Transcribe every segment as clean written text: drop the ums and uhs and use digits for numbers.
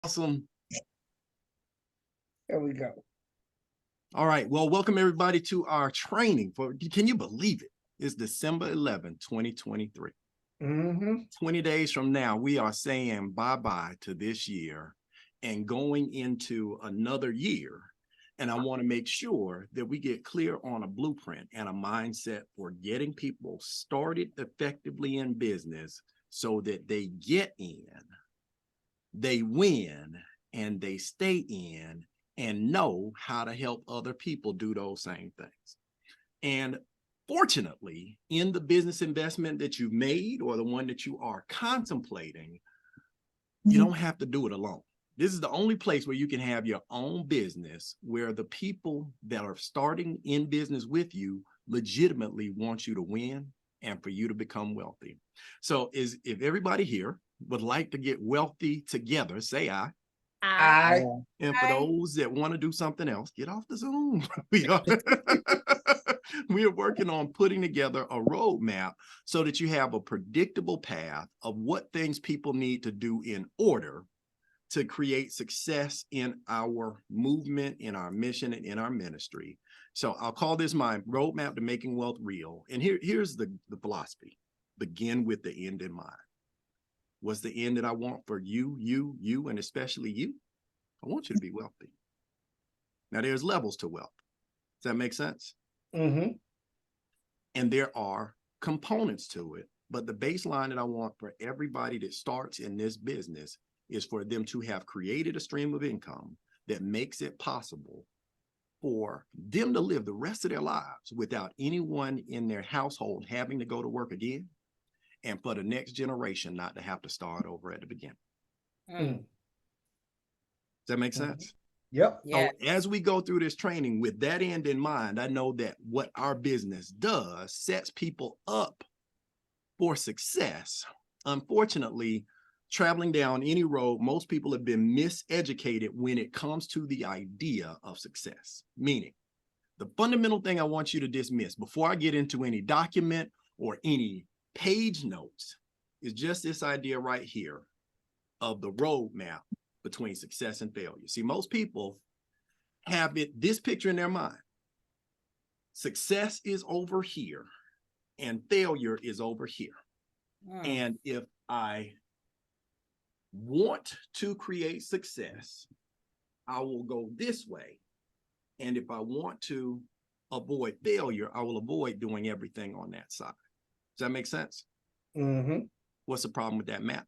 Awesome. There we go. All right. Well, welcome everybody to our training for, can you believe it? It's December 11th, 2023. 20 days from now, we are saying bye-bye to this year and going into another year. And I want to make sure that we get clear on a blueprint and a mindset for getting people started effectively in business so that they get in, they win, and they stay in and know how to help other people do those same things. And fortunately, in the business investment that you've made or the one that you are contemplating, you don't have to do it alone. This is the only place where you can have your own business where the people that are starting in business with you legitimately want you to win and for you to become wealthy. So if everybody here would like to get wealthy together, say I. And for those that want to do something else, get off the Zoom. We are working on putting together a roadmap so that you have a predictable path of what things people need to do in order to create success in our movement, in our mission, and in our ministry. So I'll call this my roadmap to making wealth real. And here's the philosophy. Begin with the end in mind. What's the end that I want for you, and especially you? I want you to be wealthy. Now, there's levels to wealth. Does that make sense? And there are components to it. But the baseline that I want for everybody that starts in this business is for them to have created a stream of income that makes it possible for them to live the rest of their lives without anyone in their household having to go to work again, and for the next generation not to have to start over at the beginning. Does that make sense? Yep. So as we go through this training with that end in mind, I know that what our business does sets people up for success. Unfortunately, traveling down any road, most people have been miseducated when it comes to the idea of success. Meaning, the fundamental thing I want you to dismiss before I get into any document or any page notes is just this idea right here of the roadmap between success and failure. See, most people have this picture in their mind. Success is over here and failure is over here. And if I want to create success, I will go this way. And if I want to avoid failure, I will avoid doing everything on that side. Does that make sense? What's the problem with that map?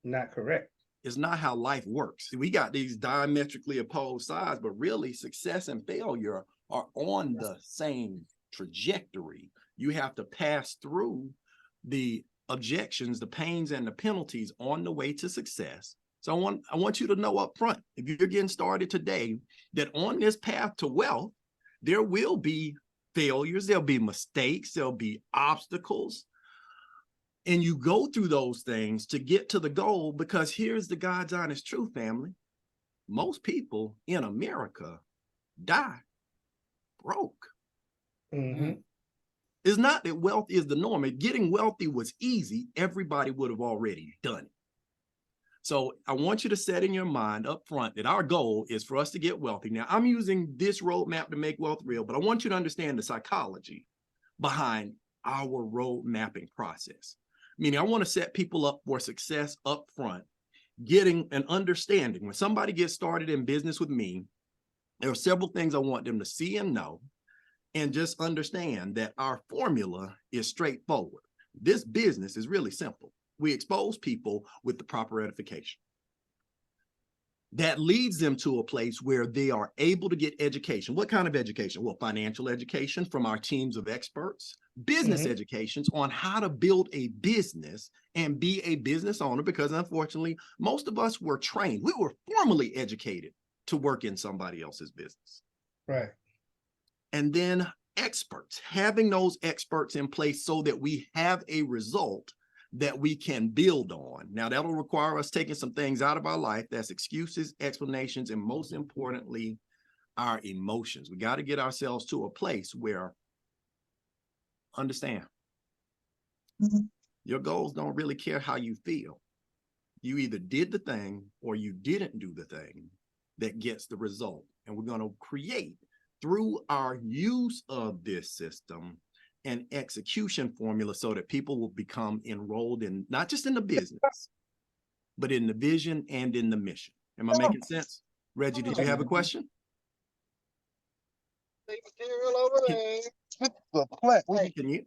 Not correct. It's not how life works. We got these diametrically opposed sides, but really success and failure are on the same trajectory. You have to pass through the objections, the pains, and the penalties on the way to success. So I want you to know up front, if you're getting started today, that on this path to wealth, there will be failures, there'll be mistakes, there'll be obstacles. And you go through those things to get to the goal, because here's the God's honest truth, family. Most people in America die broke. It's not that wealth is the norm. If getting wealthy was easy, everybody would have already done it. So I want you to set in your mind up front that our goal is for us to get wealthy. Now, I'm using this roadmap to make wealth real, but I want you to understand the psychology behind our road mapping process. Meaning, I want to set people up for success up front, getting an understanding. When somebody gets started in business with me, there are several things I want them to see and know, and just understand that our formula is straightforward. This business is really simple. We expose people with the proper edification. That leads them to a place where they are able to get education. What kind of education? Well, financial education from our teams of experts, business educations on how to build a business and be a business owner, because unfortunately, most of us were trained. We were formally educated to work in somebody else's business. Right. And then experts, having those experts in place so that we have a result that we can build on. Now, that'll require us taking some things out of our life. That's excuses, explanations, and most importantly, our emotions. We got to get ourselves to a place where, understand, your goals don't really care how you feel. You either did the thing or you didn't do the thing that gets the result. And we're going to create, through our use of this system, an execution formula so that people will become enrolled in not just in the business, but in the vision and in the mission. Am I making sense? Reggie, did you have a question? Material over there. Can you?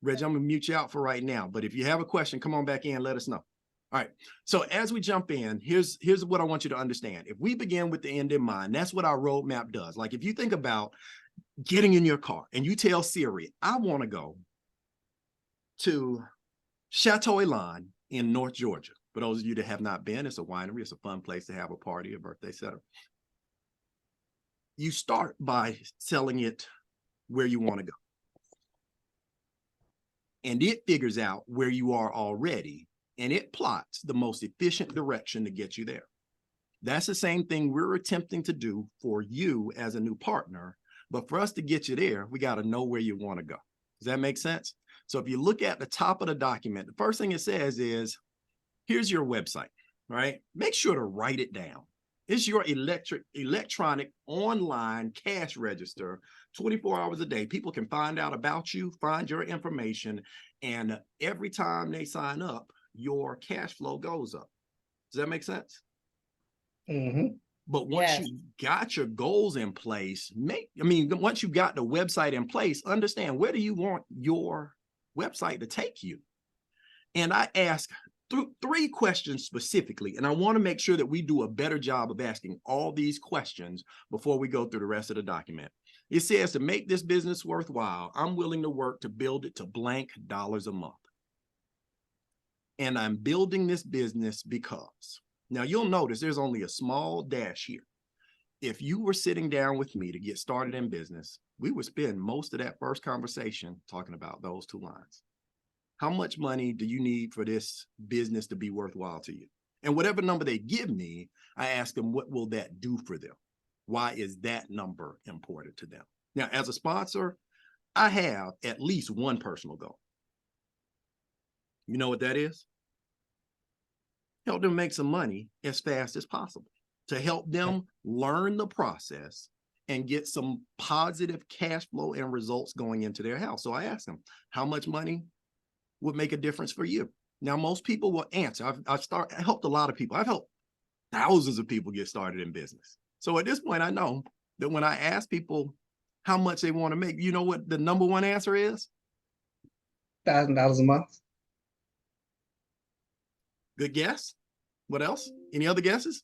Reggie, I'm gonna mute you out for right now, but if you have a question, come on back in, let us know. All right, so as we jump in, here's what I want you to understand. If we begin with the end in mind, that's what our roadmap does. Like if you think about getting in your car and you tell Siri, I want to go to Chateau Elan in North Georgia. For those of you that have not been, it's a winery, it's a fun place to have a party, a birthday, etc. You start by telling it where you want to go. And it figures out where you are already, and it plots the most efficient direction to get you there. That's the same thing we're attempting to do for you as a new partner. But for us to get you there, we got to know where you want to go. Does that make sense? So if you look at the top of the document, the first thing it says is, here's your website, right? Make sure to write it down. It's your electronic online cash register 24 hours a day. People can find out about you, find your information, and every time they sign up, your cash flow goes up. Does that make sense? Mm-hmm. But once you got your goals in place, once you got the website in place, understand, where do you want your website to take you? And I ask three questions specifically, and I want to make sure that we do a better job of asking all these questions before we go through the rest of the document. It says, to make this business worthwhile, I'm willing to work to build it to blank dollars a month. And I'm building this business because, now you'll notice there's only a small dash here. If you were sitting down with me to get started in business, we would spend most of that first conversation talking about those two lines. How much money do you need for this business to be worthwhile to you? And whatever number they give me, I ask them, what will that do for them? Why is that number important to them? Now, as a sponsor, I have at least one personal goal. You know what that is? Help them make some money as fast as possible, to help them learn the process and get some positive cash flow and results going into their house. So I ask them, how much money would make a difference for you? Now, most people will answer. I helped a lot of people. I've helped thousands of people get started in business. So at this point, I know that when I ask people how much they want to make, you know what the number one answer is? $1,000 a month. Good guess. What else? Any other guesses?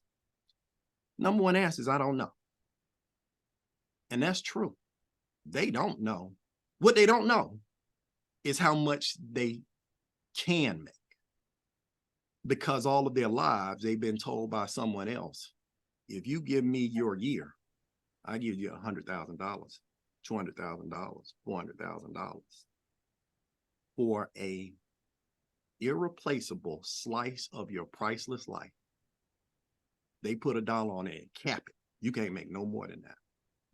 Number one answer is, I don't know. And that's true. They don't know. What they don't know is how much they can make, because all of their lives they've been told by someone else, if you give me your year, I give you $100,000, $200,000, $400,000 for a irreplaceable slice of your priceless life. They put $1 on it and cap it. You can't make no more than that.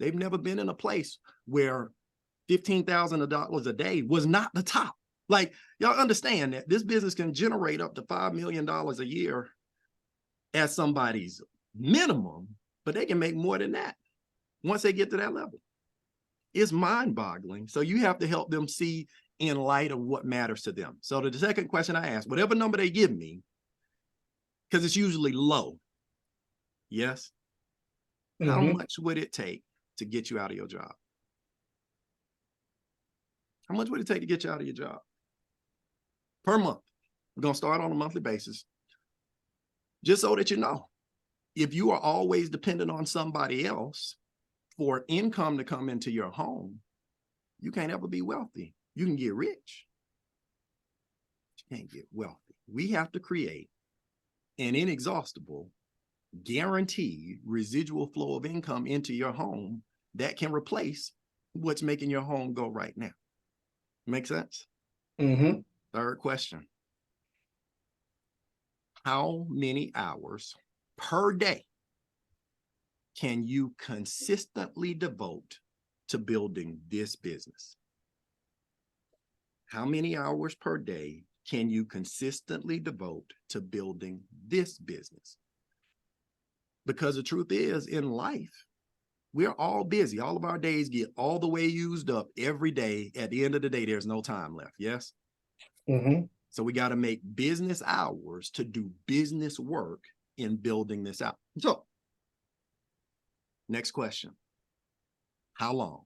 They've never been in a place where $15,000 a day was not the top. Like, y'all understand that this business can generate up to $5 million a year as somebody's minimum, but they can make more than that once they get to that level. It's mind-boggling. So you have to help them see in light of what matters to them. So the second question I ask, whatever number they give me, because it's usually low, yes? How much would it take to get you out of your job? How much would it take to get you out of your job? Per month. We're going to start on a monthly basis. Just so that you know, if you are always dependent on somebody else for income to come into your home, you can't ever be wealthy. You can get rich, but you can't get wealthy. We have to create an inexhaustible, guaranteed residual flow of income into your home that can replace what's making your home go right now. Make sense? Third question. How many hours per day can you consistently devote to building this business? How many hours per day can you consistently devote to building this business? Because the truth is, in life, we're all busy. All of our days get all the way used up every day. At the end of the day, there's no time left. Yes. Mm-hmm. So we got to make business hours to do business work in building this out. So next question. How long?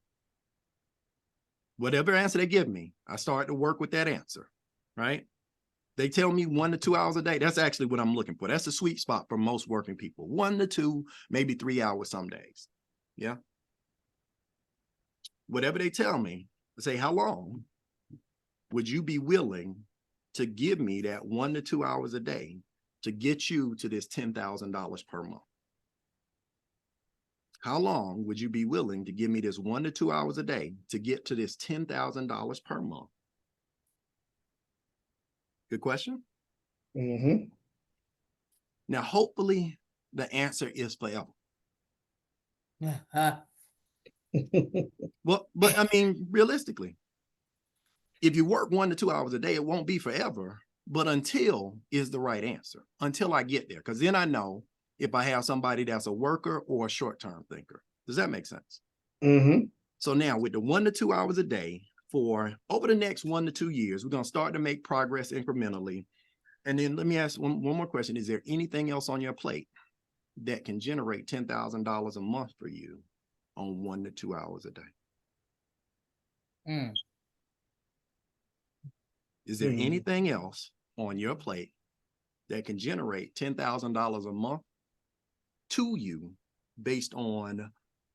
Whatever answer they give me, I start to work with that answer, right? They tell me 1 to 2 hours a day. That's actually what I'm looking for. That's the sweet spot for most working people. 1 to 2, maybe 3 hours some days. Yeah. Whatever they tell me, I say, how long would you be willing to give me that 1 to 2 hours a day to get you to this $10,000 per month? How long would you be willing to give me this 1 to 2 hours a day to get to this $10,000 per month? Good question. Mm-hmm. Now, hopefully the answer is forever. Well, but I mean, realistically, if you work 1 to 2 hours a day, it won't be forever, but until is the right answer, until I get there. Because then I know if I have somebody that's a worker or a short-term thinker. Does that make sense? Mm-hmm. So now with the 1 to 2 hours a day for over the next 1 to 2 years, we're going to start to make progress incrementally. And then let me ask one more question. Is there anything else on your plate that can generate $10,000 a month for you on 1 to 2 hours a day? Is there anything else on your plate that can generate $10,000 a month to you based on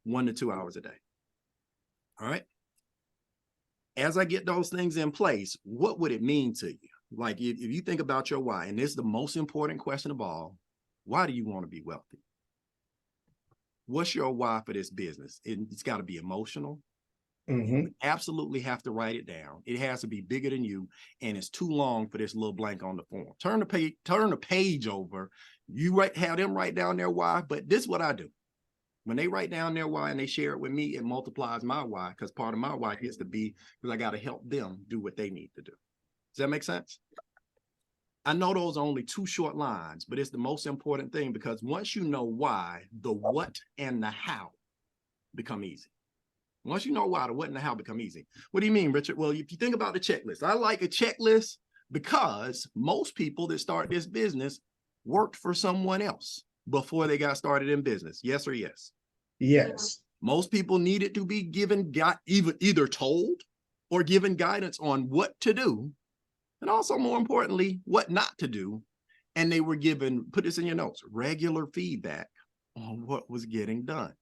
1 to 2 hours a day? All right. As I get those things in place, what would it mean to you? Like if you think about your why, and this is the most important question of all, why do you want to be wealthy? What's your why for this business? It's got to be emotional. Mm-hmm. You absolutely have to write it down. It has to be bigger than you, and it's too long for this little blank on the form. Turn the page over. Have them write down their why, but this is what I do. When they write down their why and they share it with me, it multiplies my why, because part of my why gets to be because I got to help them do what they need to do. Does that make sense? I know those are only 2 short lines, but it's the most important thing, because once you know why, the what and the how become easy. Once you know why, the what and the how become easy. What do you mean, Richard? Well, if you think about the checklist, I like a checklist because most people that start this business worked for someone else before they got started in business. Yes or yes? Yes. Most people needed to be either told or given guidance on what to do, and also more importantly, what not to do. And they were given, put this in your notes, regular feedback on what was getting done.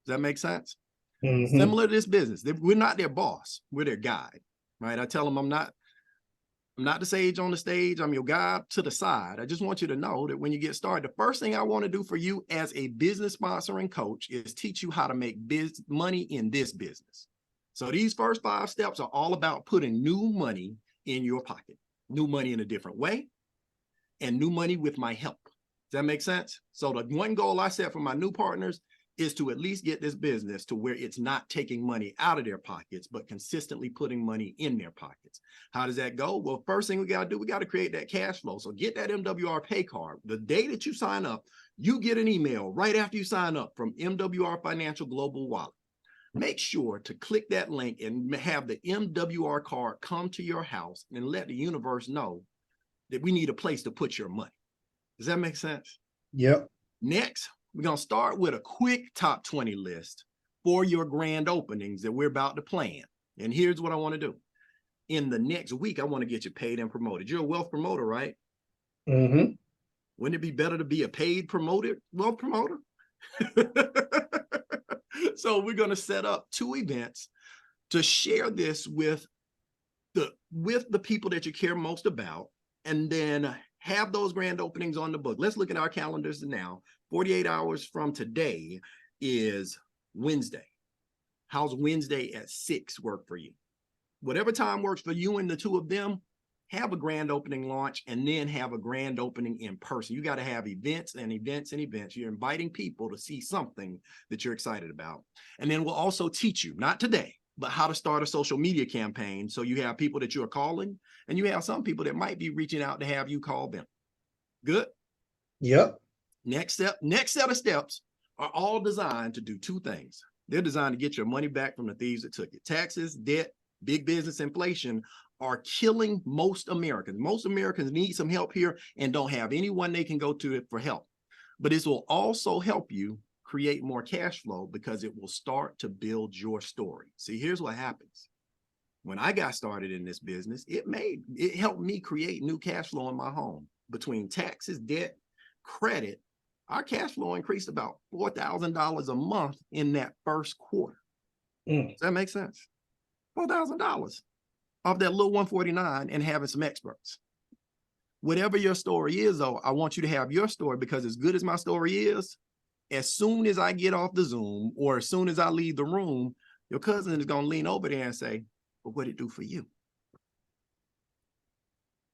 Does that make sense? Mm-hmm. Similar to this business, we're not their boss, we're their guide, right? I tell them I'm not the sage on the stage, I'm your guide to the side. I just want you to know that when you get started, the first thing I want to do for you as a business sponsor and coach is teach you how to make money in this business. So these first 5 steps are all about putting new money in your pocket, new money in a different way, and new money with my help. Does that make sense? So the one goal I set for my new partners is to at least get this business to where it's not taking money out of their pockets, but consistently putting money in their pockets. How does that go? Well, first thing we got to do, we got to create that cash flow. So get that MWR pay card. The day that you sign up, you get an email right after you sign up from MWR Financial Global Wallet. Make sure to click that link and have the MWR card come to your house and let the universe know that we need a place to put your money. Does that make sense? Yep. Next, we're going to start with a quick top 20 list for your grand openings that we're about to plan. And here's what I want to do. In the next week, I want to get you paid and promoted. You're a wealth promoter, right? Mm-hmm. Wouldn't it be better to be a paid wealth promoter? So we're going to set up 2 events to share this with the people that you care most about, and then have those grand openings on the book. Let's look at our calendars now. 48 hours from today is Wednesday. How's Wednesday at 6 work for you? Whatever time works for you and the 2 of them, have a grand opening launch and then have a grand opening in person. You got to have events and events and events. You're inviting people to see something that you're excited about. And then we'll also teach you, not today, but how to start a social media campaign. So you have people that you're calling, and you have some people that might be reaching out to have you call them. Good? Yep. Next set of steps are all designed to do two things. They're designed to get your money back from the thieves that took it. Taxes, debt, big business, inflation are killing most Americans. Most Americans need some help here and don't have anyone they can go to for help. But this will also help you create more cash flow because it will start to build your story. See, here's what happens. When I got started in this business, it helped me create new cash flow in my home. Between taxes, debt, credit, our cash flow increased about $4,000 a month in that first quarter. Does that make sense? $4,000 off that little 149 and having some experts. Whatever your story is, though, I want you to have your story, because as good as my story is, as soon as I get off the Zoom or as soon as I leave the room, your cousin is going to lean over there and say, but what did it do for you?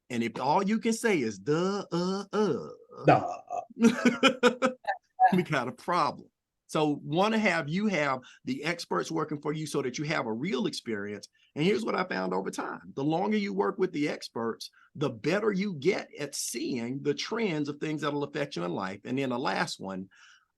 And if all you can say is we got a problem. So want to have you have the experts working for you so that you have a real experience. And here's what I found over time. The longer you work with the experts, the better you get at seeing the trends of things that will affect you in life. And then the last one,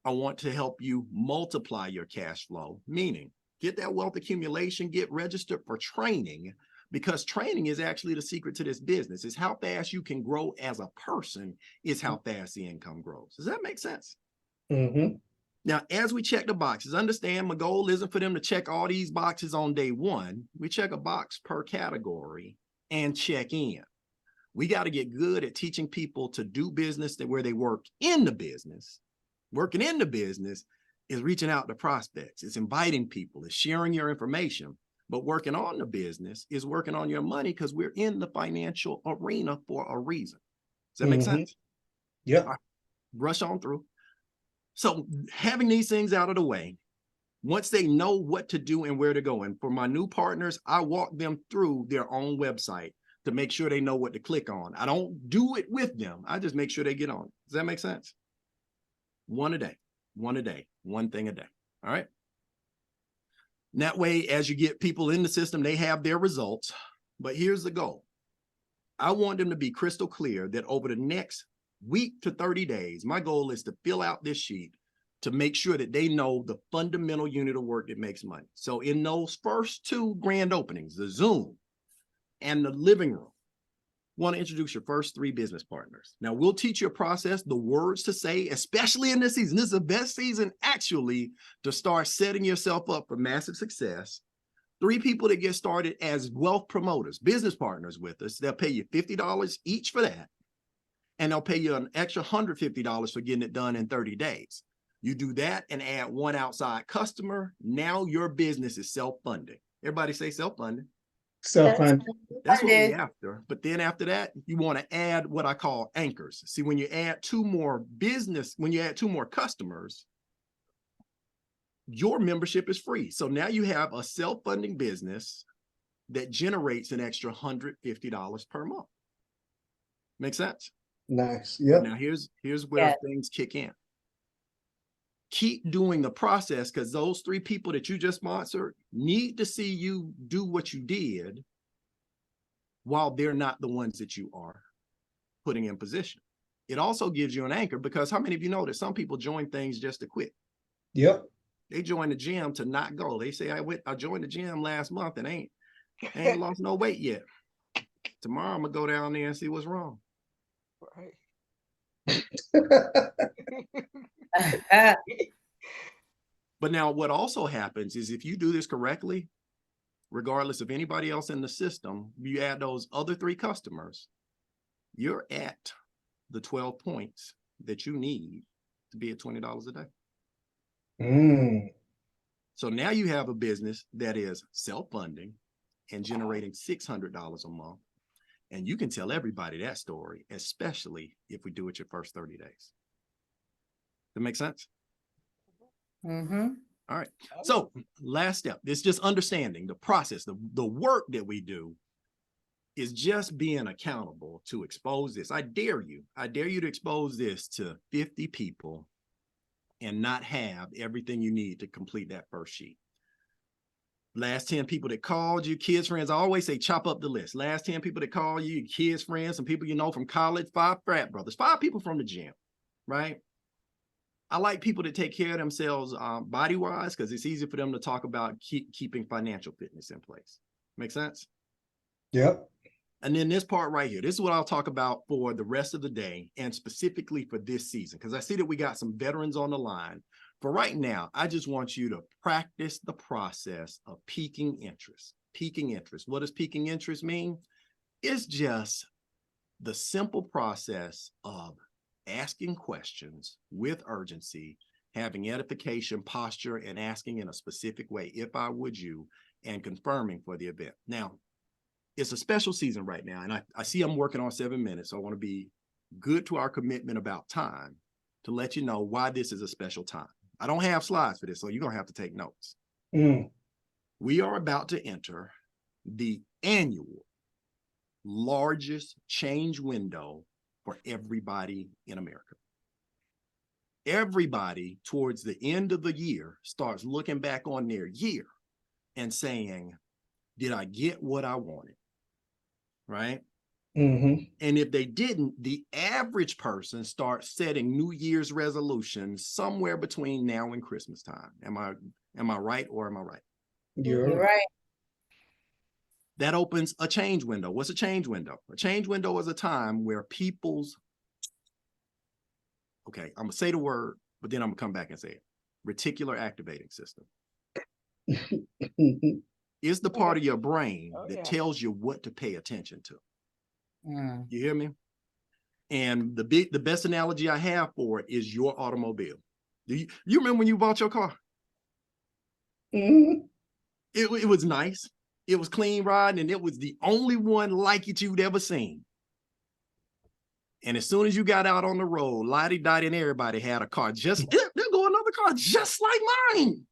I want to help you multiply your cash flow, meaning get that wealth accumulation, get registered for training, because training is actually the secret to this business. Is how fast you can grow as a person is how fast the income grows. Does that make sense? Mm-hmm. Now, as we check the boxes, understand my goal isn't for them to check all these boxes on day one. We check a box per category and check in. We got to get good at teaching people to do business where they work in the business. Working in the business is reaching out to prospects. It's inviting people. It's sharing your information. But working on the business is working on your money, because we're in the financial arena for a reason. Does that make sense? Yeah. Right, brush on through. So having these things out of the way, once they know what to do and where to go, and for my new partners, I walk them through their own website to make sure they know what to click on. I don't do it with them. I just make sure they get on it. Does that make sense? One a day, one thing a day. All right. And that way, as you get people in the system, they have their results. But here's the goal. I want them to be crystal clear that over the next week to 30 days, my goal is to fill out this sheet to make sure that they know the fundamental unit of work that makes money. So in those first two grand openings, the Zoom and the living room, want to introduce your first 3 business partners. Now, we'll teach you a process, the words to say, especially in this season. This is the best season, actually, to start setting yourself up for massive success. 3 people that get started as wealth promoters, business partners with us. They'll pay you $50 each for that. And they'll pay you an extra $150 for getting it done in 30 days. You do that and add 1 outside customer. Now your business is self-funding. Everybody say self-funding. Self-funded. That's what we're after. But then after that, you want to add what I call anchors. See, when you add 2 more customers, your membership is free. So now you have a self-funding business that generates an extra $150 per month. Make sense? Nice. Yep. Now here's where things kick in. Keep doing the process, because those 3 people that you just sponsored need to see you do what you did while they're not the ones that you are putting in position. It also gives you an anchor, because how many of you know that some people join things just to quit? Yep. They join the gym to not go. They say, I joined the gym last month and ain't lost no weight yet. Tomorrow I'm gonna go down there and see what's wrong. Right. But now what also happens is, if you do this correctly, regardless of anybody else in the system, you add those other 3 customers, you're at the 12 points that you need to be at $20 a day. So now you have a business that is self-funding and generating $600 a month. And you can tell everybody that story, especially if we do it your first 30 days. That make sense? Mm-hmm. All right. So last step, it's just understanding the process. The work that we do is just being accountable to expose this. I dare you to expose this to 50 people and not have everything you need to complete that first sheet. Last 10 people that called you, kids, friends. I always say chop up the list. Last 10 people that call you, kids, friends, some people you know from college, 5 frat brothers, 5 people from the gym, right? I like people that take care of themselves body-wise, because it's easy for them to talk about keeping financial fitness in place. Make sense? Yep. And then this part right here, this is what I'll talk about for the rest of the day and specifically for this season, because I see that we got some veterans on the line. For right now, I just want you to practice the process of piquing interest. Piquing interest. What does piquing interest mean? It's just the simple process of asking questions with urgency, having edification, posture, and asking in a specific way, if I would you, and confirming for the event. Now, it's a special season right now, and I see I'm working on 7 minutes, so I want to be good to our commitment about time to let you know why this is a special time. I don't have slides for this, so you're going to have to take notes. We are about to enter the annual largest change window for everybody in America. Everybody towards the end of the year starts looking back on their year and saying, did I get what I wanted? Right? And if they didn't, the average person starts setting New Year's resolutions somewhere between now and Christmas time. Am I right or am I right? You're right. That opens a change window. What's a change window? A change window is a time where okay, I'm gonna say the word, but then I'm gonna come back and say it. Reticular activating system. It's the part of your brain that tells you what to pay attention to. You hear me? And the best analogy I have for it is your automobile. Do you remember when you bought your car? It was nice. It was clean riding, and it was the only one like it you'd ever seen. And as soon as you got out on the road, Lottie Dottie and everybody had a car there go another car just like mine.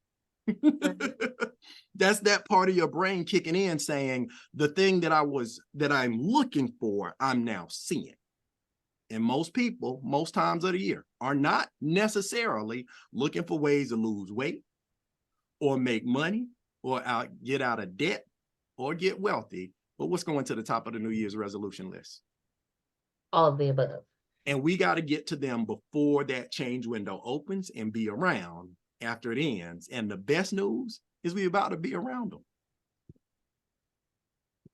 That's that part of your brain kicking in saying the thing that I'm looking for, I'm now seeing. And most people, most times of the year, are not necessarily looking for ways to lose weight or make money or get out of debt or get wealthy. But what's going to the top of the New Year's resolution list? All of the above. And we got to get to them before that change window opens and be around after it ends. And the best news is we're about to be around them.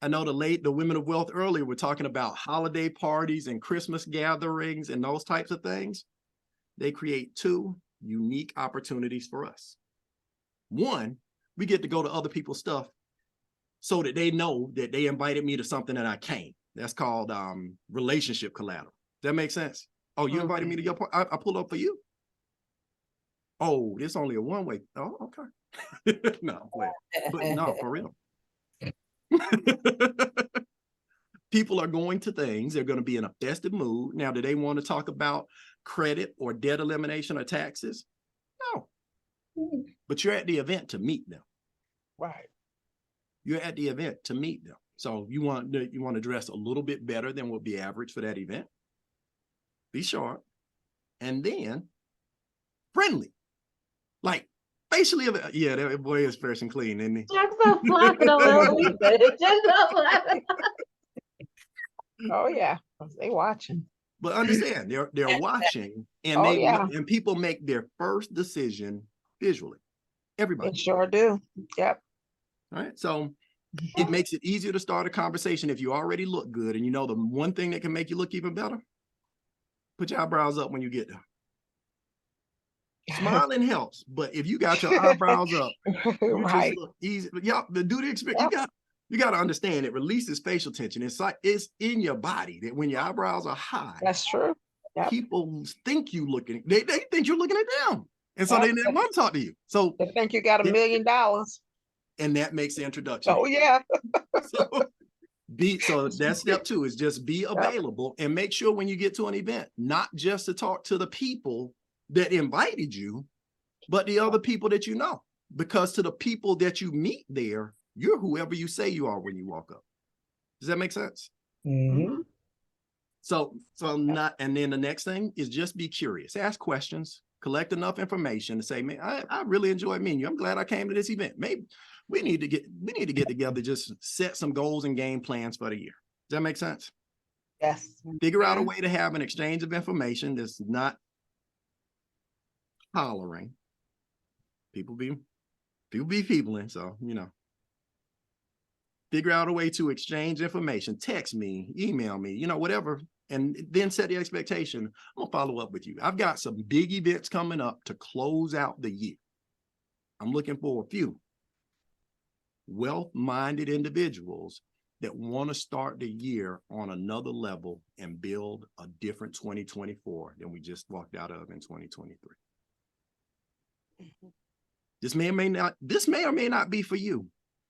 I know the women of wealth earlier were talking about holiday parties and Christmas gatherings and those types of things. They create 2 unique opportunities for us. One, we get to go to other people's stuff so that they know that they invited me to something that I came. That's called relationship collateral. Does that make sense? Oh, you invited me to your party. I pulled up for you. Oh, it's only a one-way. Oh, okay. No, I'm playing. But no, for real. People are going to things. They're going to be in a festive mood. Now, do they want to talk about credit or debt elimination or taxes? No. But you're at the event to meet them. Right. You're at the event to meet them. So you want to dress a little bit better than would be average for that event. Be sharp. And then friendly. Like facially, yeah, that boy is fresh and clean, isn't he? Jack's so flapping a little bit. Jack's so flapping. Oh yeah, they watching. But understand, they're watching, and and people make their first decision visually. Everybody. They sure do. Yep. All right. So it makes it easier to start a conversation if you already look good. And you know the one thing that can make you look even better? Put your eyebrows up when you get there. Smiling helps, but if you got your eyebrows up, you just look easy. Y'all, do the experience. You got to understand it releases facial tension. It's like it's in your body that when your eyebrows are high, that's true. People think you looking. They think you're looking at them, and so they didn't want to talk to you. So they think you got $1 million, and that makes the introduction. Oh yeah. So that's step 2 is just be available and make sure when you get to an event, not just to talk to the people that invited you, but the other people that you know, because to the people that you meet there, you're whoever you say you are when you walk up. Does that make sense? So not, and then the next thing is just be curious, ask questions, collect enough information to say, man, I really enjoyed meeting you. I'm glad I came to this event. Maybe we need to get together, just set some goals and game plans for the year. Does that make sense? Yes. Figure out a way to have an exchange of information that's not hollering. People be peopling, so figure out a way to exchange information, text me, email me, whatever, and then set the expectation. I'm gonna follow up with you. I've got some big events coming up to close out the year. I'm looking for a few wealth-minded individuals that want to start the year on another level and build a different 2024 than we just walked out of in 2023. This may or may not be for you,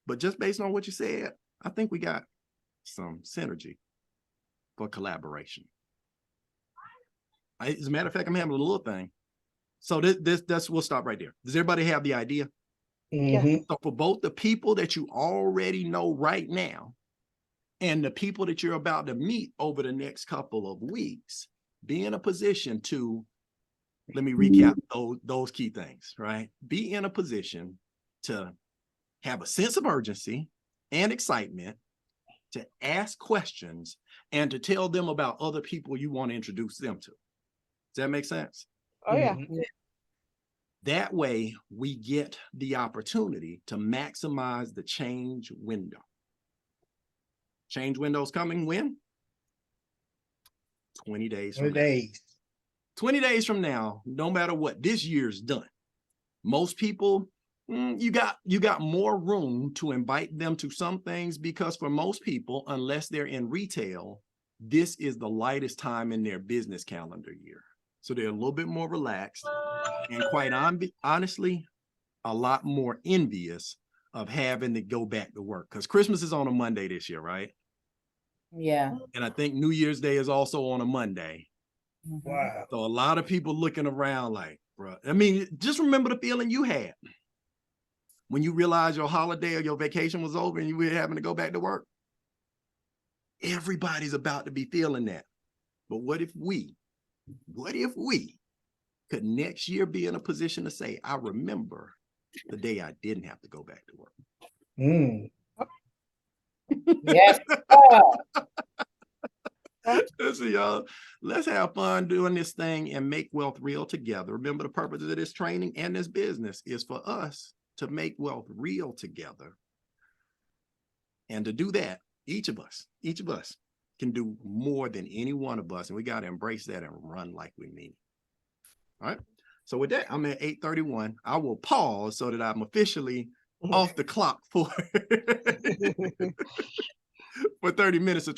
but just based on what you said, I think we got some synergy for collaboration. As a matter of fact, I'm having a little thing. So we'll stop right there. Does everybody have the idea? Mhm. So for both the people that you already know right now and the people that you're about to meet over the next couple of weeks, be in a position to, let me recap those key things, right? Be in a position to have a sense of urgency and excitement, to ask questions, and to tell them about other people you want to introduce them to. Does that make sense? Oh, yeah. That way, we get the opportunity to maximize the change window. Change window's coming when? 20 days from 20 now. days. 20 days from now, no matter what, this year's done. Most people, you got more room to invite them to some things, because for most people, unless they're in retail, this is the lightest time in their business calendar year. So they're a little bit more relaxed, and quite honestly, a lot more envious of having to go back to work, because Christmas is on a Monday this year, right? Yeah. And I think New Year's Day is also on a Monday. Wow. So a lot of people looking around like, bro, I mean, just remember the feeling you had when you realized your holiday or your vacation was over and you were having to go back to work. Everybody's about to be feeling that. But what if we could next year be in a position to say, I remember the day I didn't have to go back to work. Mm. Yes. Listen, y'all, let's have fun doing this thing and make wealth real together. Remember, the purpose of this training and this business is for us to make wealth real together. And to do that, each of us can do more than any one of us. And we got to embrace that and run like we mean it. All right. So with that, I'm at 8:31. I will pause so that I'm officially off the clock for 30 minutes of